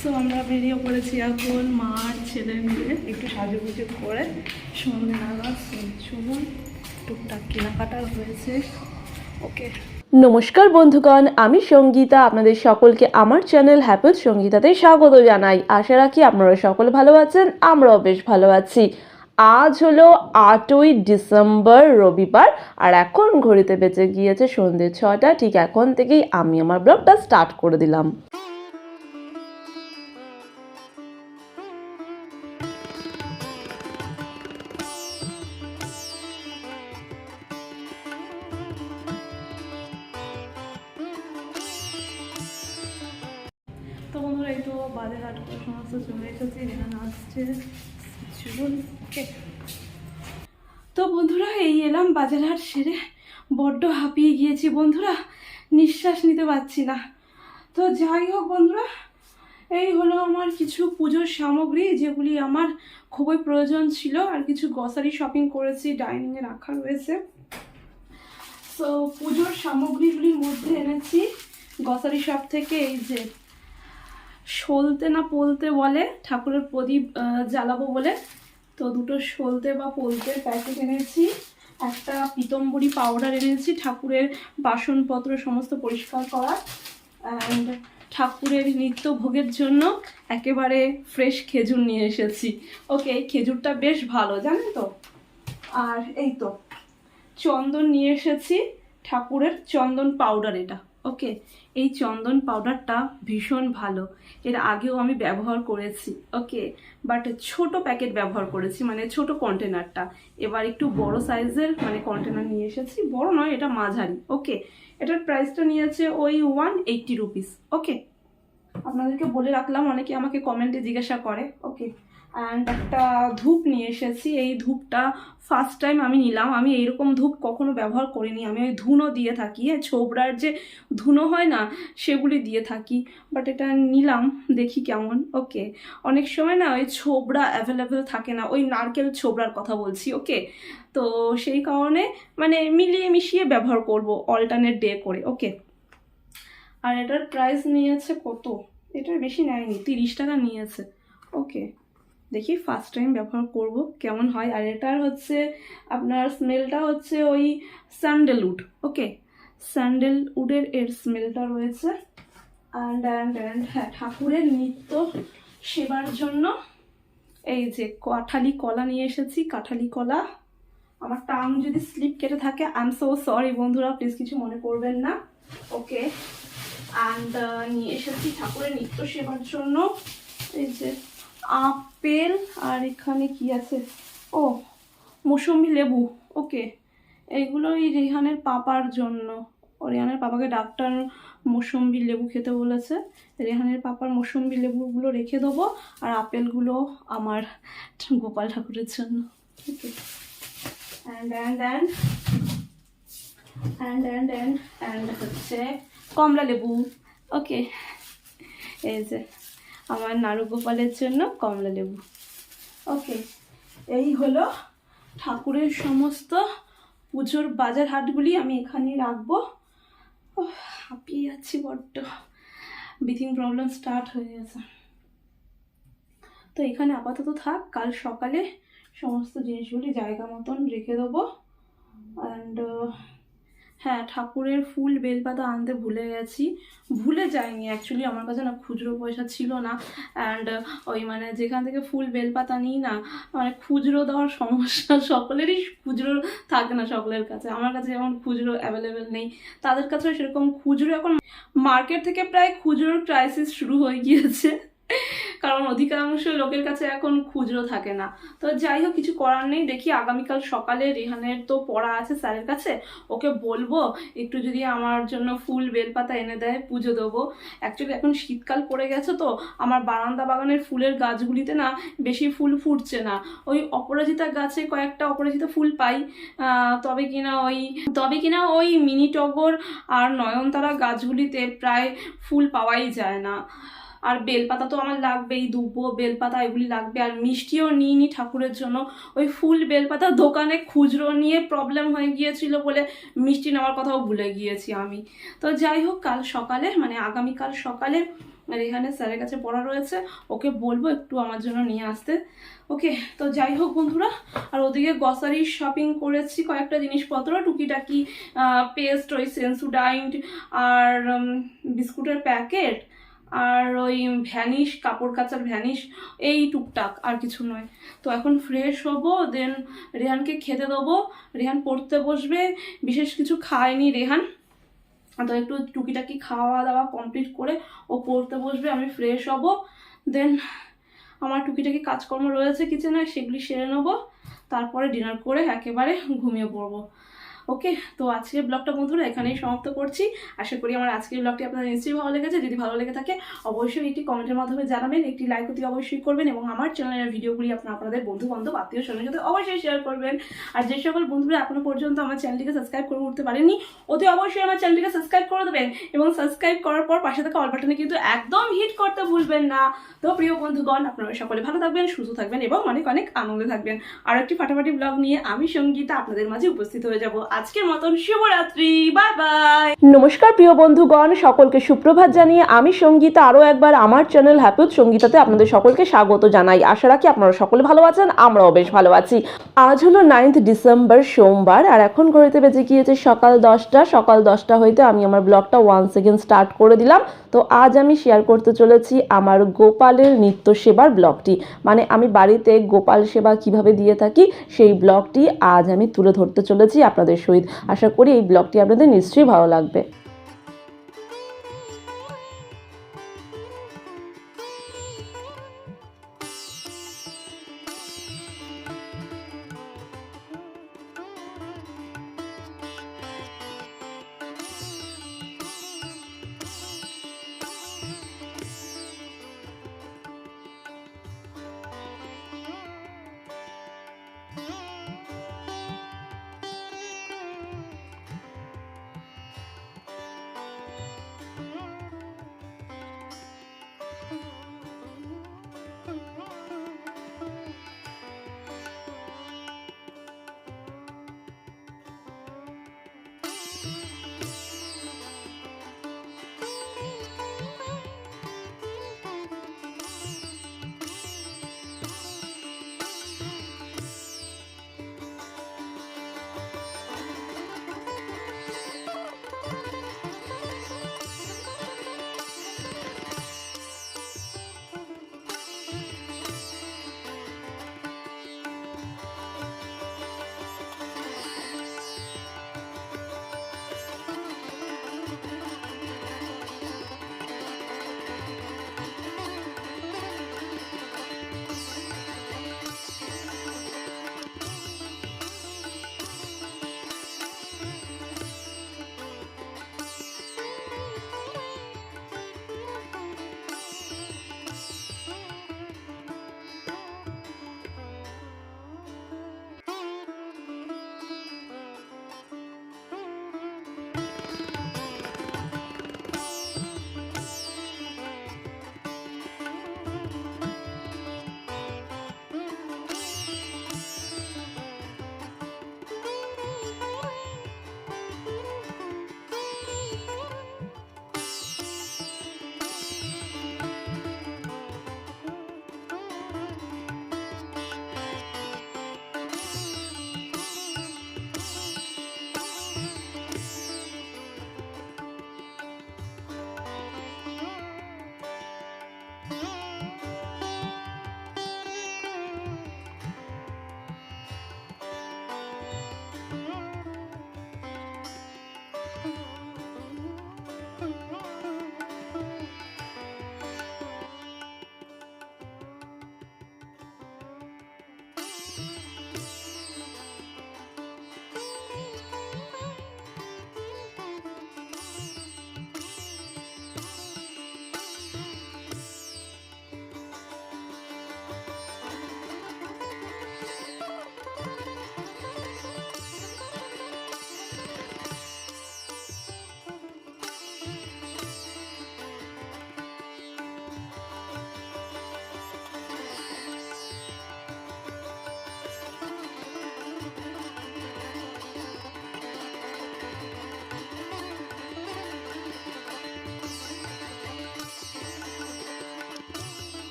So আমরা বেরিয়ে পড়েছি এখন মার ছেলে মিলে একটু সাজুগুজু করে সন্ধ্যে নাগাদ চলুন টুকটাক কেনাকাটা হয়েছে। ওকে, নমস্কার বন্ধুগণ, আমি সঙ্গীতা। আপনাদের সকলকে আমার চ্যানেল হ্যাপি সঙ্গীতাতে স্বাগত জানাই। আশা রাখি আপনারা সকলে ভালো আছেন, আমরাও বেশ ভালো আছি। আজ হলো 8ই ডিসেম্বর, রবিবার, আর এখন ঘড়িতে বেজে গিয়েছে সন্ধ্যে 6টা। ঠিক এখন থেকেই আমি আমার ব্লগটা স্টার্ট করে দিলাম। তো বন্ধুরা এই তো বাজার হাট করে সমস্ত চলে এসেছি, যেখানে আসছে চলুন। ওকে, তো বন্ধুরা এই এলাম বাজার হাট সেরে, বড্ড হাঁপিয়ে গিয়েছি বন্ধুরা, নিঃশ্বাস নিতে পারছি না। তো যাই হোক বন্ধুরা, এই হলো আমার কিছু পুজোর সামগ্রী যেগুলি আমার খুবই প্রয়োজন ছিল, আর কিছু গ্রসারি শপিং করেছি, ডাইনিংয়ে রাখা রয়েছে। তো পুজোর সামগ্রীগুলির মধ্যে এনেছি গ্রসারি শপ থেকে এই যে সলতে না পোলতে বলে, ঠাকুরের প্রদীপ জ্বালাবো বলে, তো দুটো সলতে বা পোলতে প্যাকেট এনেছি, একটা পিতম্বরী পাউডার এনেছি ঠাকুরের বাসনপত্র সমস্ত পরিষ্কার করার, অ্যান্ড ঠাকুরের নিত্য ভোগের জন্য একেবারে ফ্রেশ খেজুর নিয়ে এসেছি। ওকে, খেজুরটা বেশ ভালো জানেন তো। আর এই তো চন্দন নিয়ে এসেছি, ঠাকুরের চন্দন পাউডার এটা। ওকে, এই চন্দন পাউডারটা ভীষণ ভালো, এর আগেও আমি ব্যবহার করেছি। ওকে, বাট ছোট প্যাকেট ব্যবহার করেছি, মানে ছোট কন্টেনারটা। এবার একটু বড় সাইজের মানে কন্টেনার নিয়ে এসেছি, বড় নয়, এটা মাঝারি। ওকে, এটার প্রাইসটা নিয়েছে ওই 180 রুপিস। ওকে, আপনাদেরকে বলে রাখলাম, অনেকে আমাকে কমেন্টে জিজ্ঞাসা করে। ওকে, অ্যান্ড একটা ধূপ নিয়ে এসেছি, এই ধূপটা ফার্স্ট টাইম আমি নিলাম, আমি এইরকম ধূপ কখনো ব্যবহার করিনি। আমি ওই ধুনো দিয়ে থাকি, ছোবড়ার যে ধুনো হয় না সেগুলি দিয়ে থাকি, বাট এটা নিলাম দেখি কেমন। ওকে, অনেক সময় না ওই ছোবড়া অ্যাভেলেবেল থাকে না, ওই নারকেল ছোবড়ার কথা বলছি। ওকে, তো সেই কারণে মানে মিলিয়ে মিশিয়ে ব্যবহার করব অল্টারনেট ডে করে। ওকে, আর এটার প্রাইস নিয়েছে কত, এটার বেশি নেয়নি, 30 টাকা নিয়েছে। ওকে, দেখি ফার্স্ট টাইম ব্যবহার করব কেমন হয়। আর এটার হচ্ছে আপনার স্মেলটা হচ্ছে ওই স্যান্ডেলউড। ওকে, স্যান্ডেলউডের এর স্মেলটা রয়েছে। অ্যান্ড হ্যাঁ, ঠাকুরের নিত্য সেবার জন্য এই যে কাঁঠালি কলা নিয়ে এসেছি, কাঁঠালি কলা। আমার টাং যদি স্লিপ কেটে থাকে আই এম সো সরি বন্ধুরা, প্লিজ কিছু মনে করবেন না। ওকে, অ্যান্ড নিয়ে এসেছি ঠাকুরের নিত্য সেবার জন্য এই যে আপেল, আর এখানে কি আছে, ও মৌসুমি লেবু। ওকে, এইগুলো এই রেহানের পাপার জন্য, ও রেহানের পাপাকে ডাক্তার মৌসুমি লেবু খেতে বলেছে, রেহানের পাপার মৌসুমি লেবুগুলো রেখে দেবো, আর আপেলগুলো আমার গোপাল ঠাকুরের জন্য। ওকে, অ্যান্ড হচ্ছে কমলা লেবু। ওকে, এই যে আমার নাড়ু গোপালের জন্য কমলা লেবু। ওকে, এই হলো ঠাকুরের সমস্ত পুজোর বাজার হাটগুলি আমি এখানেই রাখবো। হাঁপিয়ে যাচ্ছি বড্ড, ব্রিথিং প্রবলেম স্টার্ট হয়ে গেছে। তো এখানে আপাতত থাক, কাল সকালে সমস্ত জিনিসগুলি জায়গা মতন রেখে দেবো। অ্যান্ড হ্যাঁ, ঠাকুরের ফুল বেলপাতা আনতে ভুলে গেছি, ভুলে যাইনি অ্যাকচুয়ালি, আমার কাছে না খুচরো পয়সা ছিল না। অ্যান্ড ওই মানে যেখান থেকে ফুল বেলপাতা নিই না, মানে খুচরো দেওয়ার সমস্যা, সকলেরই খুচরো থাকে না সকলের কাছে, আমার কাছে যেমন খুচরো অ্যাভেলেবেল নেই, তাদের কাছেও সেরকম খুচরো। এখন মার্কেট থেকে প্রায় খুচরোর ক্রাইসিস শুরু হয়ে গিয়েছে, কারণ অধিকাংশ লোকের কাছে এখন খুচরো থাকে না। তো যাই হোক, কিছু করার নেই, দেখি আগামীকাল সকালে রেহানের তো পড়া আছে স্যারের কাছে, ওকে বলবো একটু যদি আমার জন্য ফুল বেলপাতা এনে দেয়, পুজো দেবো। অ্যাকচুয়ালি এখন শীতকাল পড়ে গেছে, তো আমার বারান্দা বাগানের ফুলের গাছগুলিতে না বেশি ফুল ফুটছে না, ওই অপরাজিতা গাছে কয়েকটা অপরাজিতা ফুল পাই, তবে কিনা ওই মিনি টগর আর নয়নতারা গাছগুলিতে প্রায় ফুল পাওয়াই যায় না। আর বেলপাতা তো আমার লাগবেই, দুব্বো বেলপাতা এগুলি লাগবে, আর মিষ্টিও নিইনি ঠাকুরের জন্য, ওই ফুল বেলপাতা দোকানে খুচরো নিয়ে প্রবলেম হয়ে গিয়েছিল বলে মিষ্টি নেওয়ার কথাও ভুলে গিয়েছি আমি। তো যাই হোক, কাল সকালে মানে আগামীকাল সকালে রেহানের স্যারের কাছে পড়া রয়েছে, ওকে বলবো একটু আমার জন্য নিয়ে আসতে। ওকে, তো যাই হোক বন্ধুরা, আর ওদিকে গ্রসারি শপিং করেছি কয়েকটা জিনিসপত্র, টুকিটাকি পেস্ট, ওই সেন্সুডাইন্ট, আর বিস্কুটের প্যাকেট, আর ওই ভ্যানিশ, কাপড় কাচার ভ্যানিশ, এই টুকটাক, আর কিছু নয়। তো এখন ফ্রেশ হবো, দেন রেহানকে খেতে দেবো, রেহান পড়তে বসবে। বিশেষ কিছু খায়নি রেহান, তো একটু টুকিটাকি খাওয়া দাওয়া কমপ্লিট করে ও পড়তে বসবে, আমি ফ্রেশ হব, দেন আমার টুকিটাকি কাজকর্ম রয়েছে কিচেনে সেগুলি সেরে নেবো, তারপরে ডিনার করে একেবারে ঘুমিয়ে পড়বো। ওকে, তো আজকের ব্লগটা বন্ধুরা এখানেই সমাপ্ত করছি। আশা করি আমার আজকের ব্লগটি আপনাদের নিশ্চয়ই ভালো লেগেছে। যদি ভালো লেগে থাকে অবশ্যই একটি কমেন্টের মাধ্যমে জানাবেন, একটি লাইক অতি অবশ্যই করবেন, এবং আমার চ্যানেলের ভিডিওগুলি আপনাদের বন্ধু বান্ধব আত্মীয় স্বজনের সাথে অবশ্যই শেয়ার করবেন। আর যে সকল বন্ধুরা এখনো পর্যন্ত আমার চ্যানেলটিকে সাবস্ক্রাইব করে উঠতে পারেননি, অতি অবশ্যই আমার চ্যানেলটিকে সাবস্ক্রাইব করে দেবেন, এবং সাবস্ক্রাইব করার পর পাশে থাকা অল বাটনে কিন্তু একদম হিট করতে ভুলবেন না। তো প্রিয় বন্ধুগণ, আপনারা সকলে ভালো থাকবেন, সুস্থ থাকবেন, এবং অনেক অনেক আনন্দে থাকবেন। আর একটি ফাটাফাটি ব্লগ নিয়ে আমি সঙ্গীতা আপনাদের মাঝে উপস্থিত হয়ে যাব। আজকের মতন শুভরাত্রি, বাই বাই। নমস্কার প্রিয় বন্ধুগণ, সকলকে সুপ্রভাত জানিয়ে আমি সঙ্গীতা আরও একবার আমার চ্যানেল হ্যাপি উইথ সঙ্গীতাতে আপনাদের সকলকে স্বাগত জানাই। আশা রাখি আপনারা সকলে ভালো আছেন, আমরাও বেশ ভালো আছি। আজ হলো 9 ডিসেম্বর সোমবার, আর এখন ঘড়িতে বেজে গিয়েছে সকাল 10টা। সকাল 10টা হইতে আমি আমার ব্লগটা ওয়ান্স এগেন স্টার্ট করে দিলাম। তো আজ আমি শেয়ার করতে চলেছি আমার গোপালের নিত্য সেবার ব্লগটি, মানে আমি বাড়িতে গোপাল সেবা কিভাবে দিয়ে থাকি সেই ব্লগটি আজ আমি তুলে ধরতে চলেছি আপনাদের সহিত। আশা করি এই ব্লগটি আপনাদের নিশ্চয়ই ভালো লাগবে।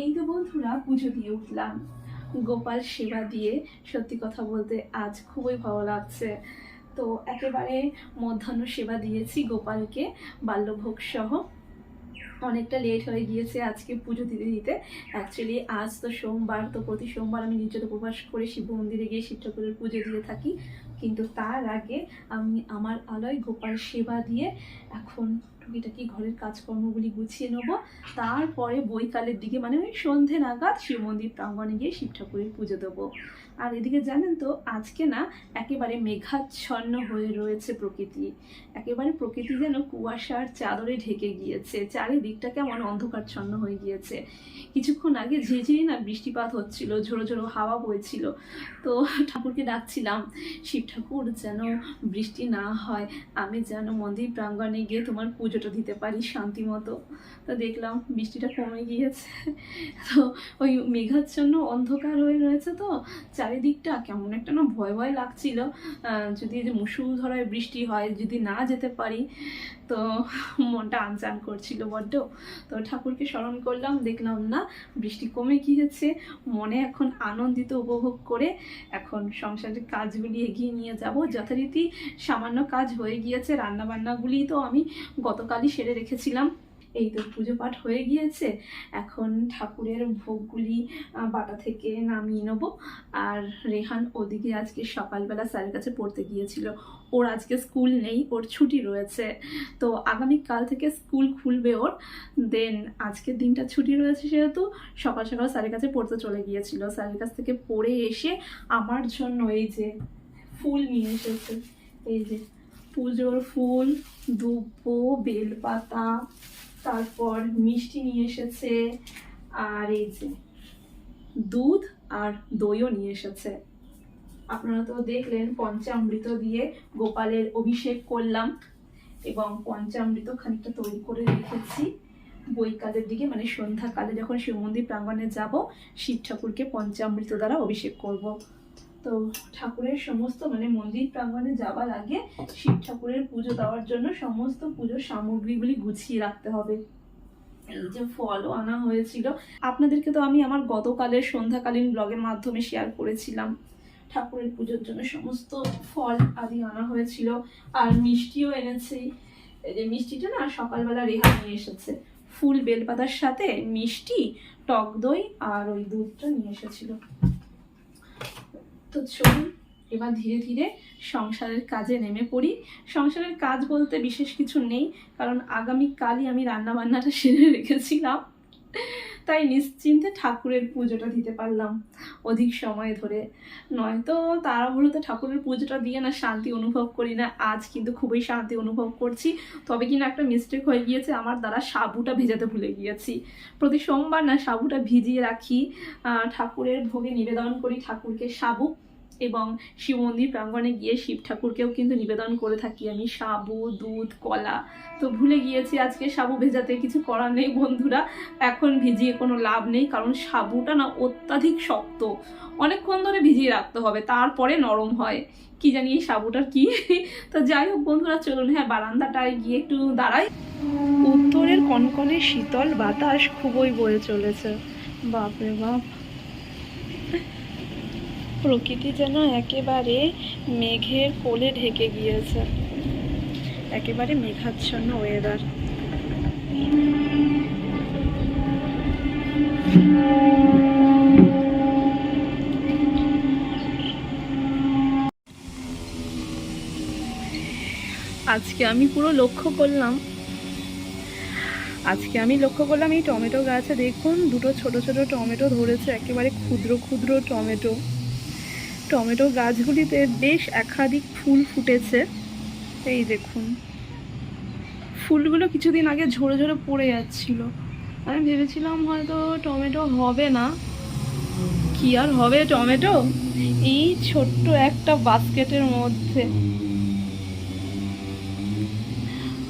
এই তো বন্ধুরা পুজো দিয়ে উঠলাম, গোপাল সেবা দিয়ে সত্যি কথা বলতে আজ খুবই ভালো লাগছে। তো একেবারে মধ্যাহ্ন সেবা দিয়েছি গোপালকে বাল্যভোগ সহ। অনেকটা লেট হয়ে গিয়েছে আজকে পুজো দিতে দিতে। অ্যাকচুয়ালি আজ তো সোমবার, তো প্রতি সোমবার আমি নির্জল উপবাস করে শিব মন্দিরে গিয়ে শিব ঠাকুরের পুজো দিয়ে থাকি, কিন্তু তার আগে আমি আমার আলোয় গোপাল সেবা দিয়ে এখন টুকিটাকি ঘরের কাজকর্মগুলি গুছিয়ে নেবো। তারপরে বৈকালের দিকে মানে ওই সন্ধে নাগাদ শিব মন্দির প্রাঙ্গণে গিয়ে শিব ঠাকুরের পুজো দেবো। আর এদিকে জানেন তো আজকে না একেবারে মেঘাচ্ছন্ন হয়ে রয়েছে প্রকৃতি, একেবারে প্রকৃতি যেন কুয়াশার চাদরে ঢেকে গিয়েছে, চারিদিকটা কেমন অন্ধকারচ্ছন্ন হয়ে গিয়েছে। কিছুক্ষণ আগে ঝিরিঝিরি না বৃষ্টিপাত হচ্ছিল, ঝোড়ো ঝোড়ো হাওয়া বইছিল। তো ঠাকুরকে ডাকছিলাম, শিব ঠাকুর যেন বৃষ্টি না হয়, আমি যেন মন্দির প্রাঙ্গণে গিয়ে তোমার পুজোটা দিতে পারি শান্তি মতো। তো দেখলাম বৃষ্টিটা কমে গিয়েছে। তো ওই মেঘাচ্ছন্ন অন্ধকার হয়ে রয়েছে, তো চারিদিকটা কেমন একটা না ভয় ভয় লাগছিল, যদি যে মুষলধারায় বৃষ্টি হয়, যদি না যেতে পারি তো মনটা আনচান করছিল বড্ড। তো ঠাকুরকে স্মরণ করলাম, দেখলাম না বৃষ্টি কমে গিয়েছে, মনে এখন আনন্দিত উপভোগ করে এখন সংসারের কাজগুলি এগিয়ে নিয়ে যাব। যথারীতি সামান্য কাজ হয়ে গিয়েছে, রান্নাবান্নাগুলি তো আমি গতকালই সেরে রেখেছিলাম। এই তো পুজো পাঠ হয়ে গিয়েছে, এখন ঠাকুরের ভোগগুলি বাটা থেকে নামিয়ে নেব। আর রেহান ওদিকে আজকে সকালবেলা স্যারের কাছে পড়তে গিয়েছিল, ওর আজকে স্কুল নেই, ওর ছুটি রয়েছে। তো আগামীকাল থেকে স্কুল খুলবে ওর, দেন আজকের দিনটা ছুটি রয়েছে, সেহেতু সকাল সকাল স্যারের কাছে পড়তে চলে গিয়েছিল। স্যারের কাছ থেকে পড়ে এসে আমার জন্য এই যে ফুল নিয়ে এসেছে, এই যে পুজোর ফুল, দুব্বো, বেলপাতা, তারপর মিষ্টি নিয়ে এসেছে, আর এই যে দুধ আর দইও নিয়ে এসেছে। আপনারা তো দেখলেন পঞ্চামৃত দিয়ে গোপালের অভিষেক করলাম এবং পঞ্চামৃত খানিকটা তৈরি করে রেখেছি। বৈকালের দিকে মানে সন্ধ্যাকালে যখন শিব মন্দির প্রাঙ্গণে যাব, শিব ঠাকুরকে পঞ্চামৃত দ্বারা অভিষেক করব। তো ঠাকুরের সমস্ত মানে মন্দির প্রাঙ্গণে যাওয়ার আগে শিব ঠাকুরের পুজো দেওয়ার জন্য সমস্ত পুজোর সামগ্রীগুলি গুছিয়ে রাখতে হবে। এই যে ফলও আনা হয়েছিল, আপনাদেরকে তো আমি আমার গতকালের সন্ধ্যাকালীন ব্লগের মাধ্যমে শেয়ার করেছিলাম। ঠাকুরের পুজোর জন্য সমস্ত ফল আদি আনা হয়েছিল, আর মিষ্টিও এনেছি। এই যে মিষ্টিটা না সকালবেলা রেহা নিয়ে এসেছে, ফুল বেলপাতার সাথে মিষ্টি, টক দই আর ওই দুধটা নিয়ে এসেছিল। তো চলুন এবার ধীরে ধীরে সংসারের কাজে নেমে পড়ি। সংসারের কাজ বলতে বিশেষ কিছু নেই, কারণ আগামীকালই আমি রান্নাবান্নাটা সেরে রেখেছিলাম। তাই নিশ্চিন্তে ঠাকুরের পুজোটা দিতে পারলাম অধিক সময় ধরে। নয়তো তাড়াহুড়োতে ঠাকুরের পুজোটা দিয়ে না শান্তি অনুভব করি না। আজ কিন্তু খুবই শান্তি অনুভব করছি। তবে কিনা একটা মিস্টেক হয়ে গিয়েছে আমার দ্বারা, সাবুটা ভেজাতে ভুলে গিয়েছি। প্রতি সোমবার না সাবুটা ভিজিয়ে রাখি, ঠাকুরের ভোগে নিবেদন করি ঠাকুরকে সাবু, এবং শিব মন্দির প্রাঙ্গণে গিয়ে শিব ঠাকুরকেও কিন্তু নিবেদন করে থাকি আমি সাবু, দুধ, কলা। তো ভুলে গিয়েছি আজকে সাবু ভেজাতে, কিছু করার নেই বন্ধুরা, এখন ভিজিয়ে কোনো লাভ নেই, কারণ সাবুটা না অত্যাধিক শক্ত, অনেকক্ষণ ধরে ভিজিয়ে রাখতে হবে তারপরে নরম হয়। কি জানি এই সাবুটার কি। তো যাই হোক বন্ধুরা, চলুন হ্যাঁ বারান্দাটায় গিয়ে একটু দাঁড়াই। উত্তরের কনকনে শীতল বাতাস খুবই বয়ে চলেছে, বাপরে বাপ। প্রকৃতি যেন একেবারে মেঘের কোলে ঢেকে গিয়েছে, একেবারে মেঘাচ্ছন্ন ওয়েদার। আজকে আমি লক্ষ্য করলাম এই টমেটো গাছে দেখুন দুটো ছোট ছোট টমেটো ধরেছে, একেবারে ক্ষুদ্র ক্ষুদ্র টমেটো গাছগুলিতে বেশ একাধিক ফুল ফুটেছে। এই দেখুন, ফুলগুলো কিছুদিন আগে ঝরে ঝরে পড়ে যাচ্ছিল। আমি ভেবেছিলাম হয়তো টমেটো হবে না, কি আর হবে টমেটো এই ছোট্ট একটা বাস্কেটের মধ্যে।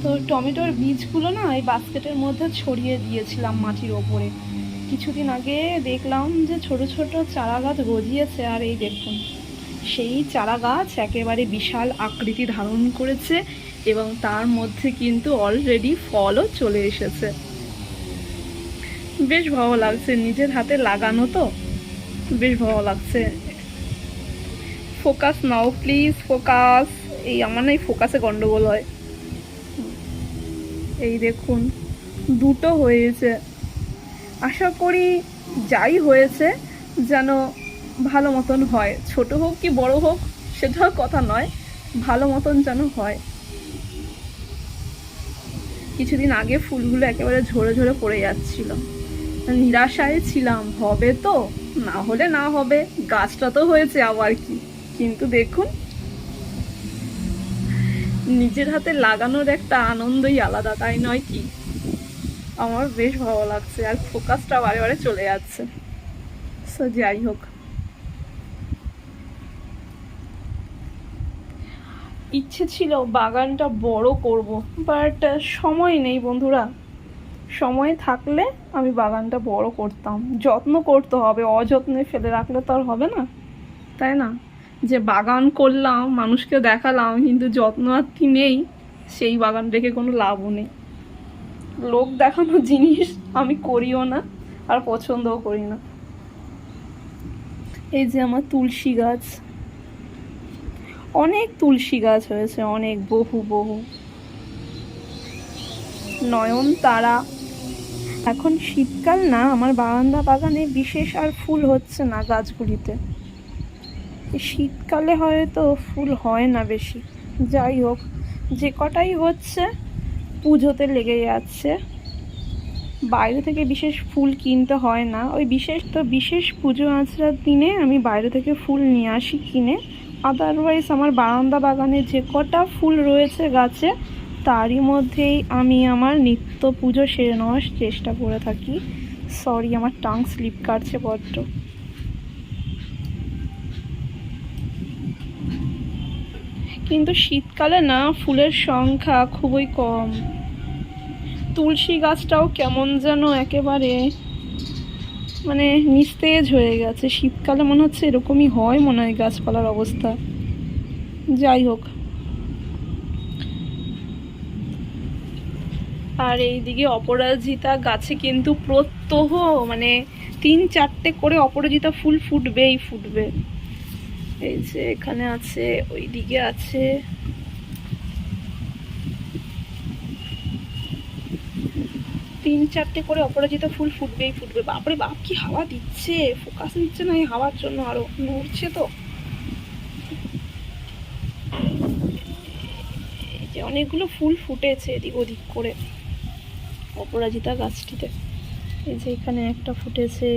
তো টমেটোর বীজগুলো না এই বাস্কেটের মধ্যে ছড়িয়ে দিয়েছিলাম মাটির ওপরে। কিছুদিন আগে দেখলাম যে ছোট ছোট চারা গাছ গজিয়েছে, আর এই দেখুন সেই চারা গাছ একেবারে বিশাল আকৃতি ধারণ করেছে, এবং তার মধ্যে কিন্তু অলরেডি ফলও চলে এসেছে। বেশ ভালো লাগছে, নিজের হাতে লাগানো তো বেশ ভালো লাগছে। Focus now please, focus. এই আমার না এই ফোকাসে গন্ডগোল হয়। এই দেখুন দুটো হয়েছে, আশা করি যাই হয়েছে যেন ভালো মতন হয়, ছোট হোক কি বড় হোক সেটার কথা নয়, ভালো মতন যেন হয়। কিছুদিন আগে ফুলগুলো একেবারে ঝরে ঝরে পড়ে যাচ্ছিল, নিরাশায় ছিলাম, হবে তো, না হলে না হবে, গাছটা তো হয়েছে আবার কি। কিন্তু দেখুন নিজের হাতে লাগানোর একটা আনন্দই আলাদা, তাই নয় কি? আমার বেশ ভালো লাগছে, আর ফোকাসটা বারে বারে চলে যাচ্ছে। সো যাই হোক, ইচ্ছে ছিল বাগানটা বড় করব, বাট সময় নেই বন্ধুরা। সময় থাকলে আমি বাগানটা বড় করতাম, যত্ন করতে হবে, অযত্নে ফেলে রাখলে তো আর হবে না, তাই না? যে বাগান করলাম, মানুষকে দেখালাম, কিন্তু যত্ন আর কি নেই, সেই বাগান রেখে কোনো লাভও নেই। লোক দেখানো জিনিস আমি করিও না, আর পছন্দও করি না। এই যে আমার তুলসী গাছ, অনেক তুলসী গাছ হয়েছে, অনেক, বহু বহু। নয়নতারা। এখন শীতকাল না, আমার বারান্দা বাগানে বিশেষ আর ফুল হচ্ছে না গাছগুলিতে। শীতকালে হয়তো ফুল হয় না বেশি। যাই হোক, যে কটাই হচ্ছে পুজোতে লেগে যাচ্ছে। বাইরে থেকে বিশেষ ফুল কিনতে হয় না, ওই বিশেষ পুজো আচরার দিনে আমি বাইরে থেকে ফুল নিয়ে আসি কিনে। আদারওয়াইজ আমার বারান্দা বাগানে যে কটা ফুল রয়েছে গাছে, তারই মধ্যেই আমি আমার নিত্য পুজো সেরে নেওয়ার চেষ্টা করে থাকি। সরি, আমার টাং স্লিপ কাটছে বড্ড। কিন্তু শীতকালে না ফুলের সংখ্যা খুবই কম। তুলসী গাছটাও কেমন যেন একেবারে মানে নিস্তেজ হয়ে গেছে। শীতকালে মনে হচ্ছে এরকমই হয়, মনে হয় গাছপালার অবস্থা। যাই হোক, আর এইদিকে অপরাজিতা গাছে কিন্তু প্রত্যহ মানে 3-4টে করে অপরাজিতা ফুল ফুটবেই ফুটবে। এই যে এখানে আছে, ওইদিকে আছে, তিন চারটে করে অপরাজিতা ফুল ফুটবেই ফুটবে। বাপরে বাপ, কি হাওয়া দিচ্ছে! ফোকাস নিচ্ছে না এই হাওয়ার জন্য, আরো নড়ছে তো। এই যে অনেকগুলো ফুল ফুটেছে এদিক ওদিক করে অপরাজিতা গাছটিতে। এই যে এখানে একটা ফুটেছে,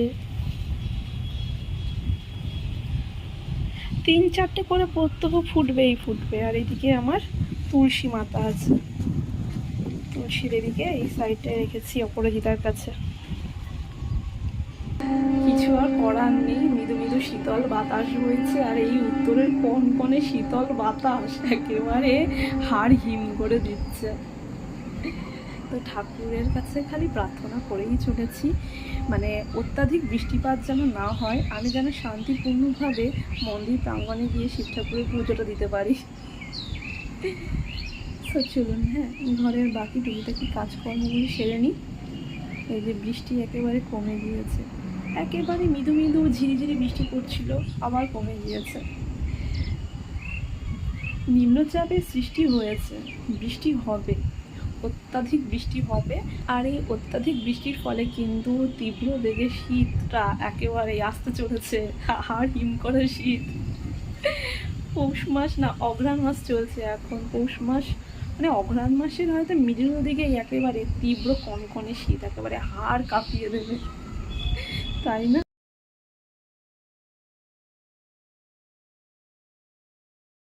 3-4টে করে প্রত্যহ ফুটবেই ফুটবে। আর এদিকে আমার তুলসী মাতা আছে, তুলসীর এদিকে এই সাইডে রেখেছি অপরাজিতার কাছে। কিছু আর করার নেই, মৃদু মৃদু শীতল বাতাস বইছে, আর এই উত্তরের কনকনে শীতল বাতাস একেবারে হাড় হিম করে দিচ্ছে। তো ঠাকুরের কাছে খালি প্রার্থনা করেই চলেছি, মানে অত্যাধিক বৃষ্টিপাত যেন না হয়, আমি যেন শান্তিপূর্ণভাবে মন্দির প্রাঙ্গণে গিয়ে শিব ঠাকুরের পুজোটা দিতে পারি। তো চলুন, হ্যাঁ, ঘরের বাকি টুকিটাকি কাজকর্মগুলি সেরে নিই। এই যে বৃষ্টি একেবারে কমে গিয়েছে, একেবারে মৃদু মৃদু ঝিরিঝিরি বৃষ্টি পড়ছিল, আবার কমে গিয়েছে। নিম্নচাপের সৃষ্টি হয়েছে, বৃষ্টি হবে, অত্যাধিক বৃষ্টি হবে। আর এই অত্যাধিক বৃষ্টির ফলে কিন্তু তীব্র বেগে শীতটা একেবারে আসতে চলেছে, হাড় হিম করে শীত। পৌষ মাস না অঘ্রাণ মাস চলছে এখন, পৌষ মাস মানে অঘ্রাণ মাসের হয়তো মিডিল দিকে একেবারে তীব্র কনকনে শীত একেবারে হাড় কাঁপিয়ে দেবে, তাই না?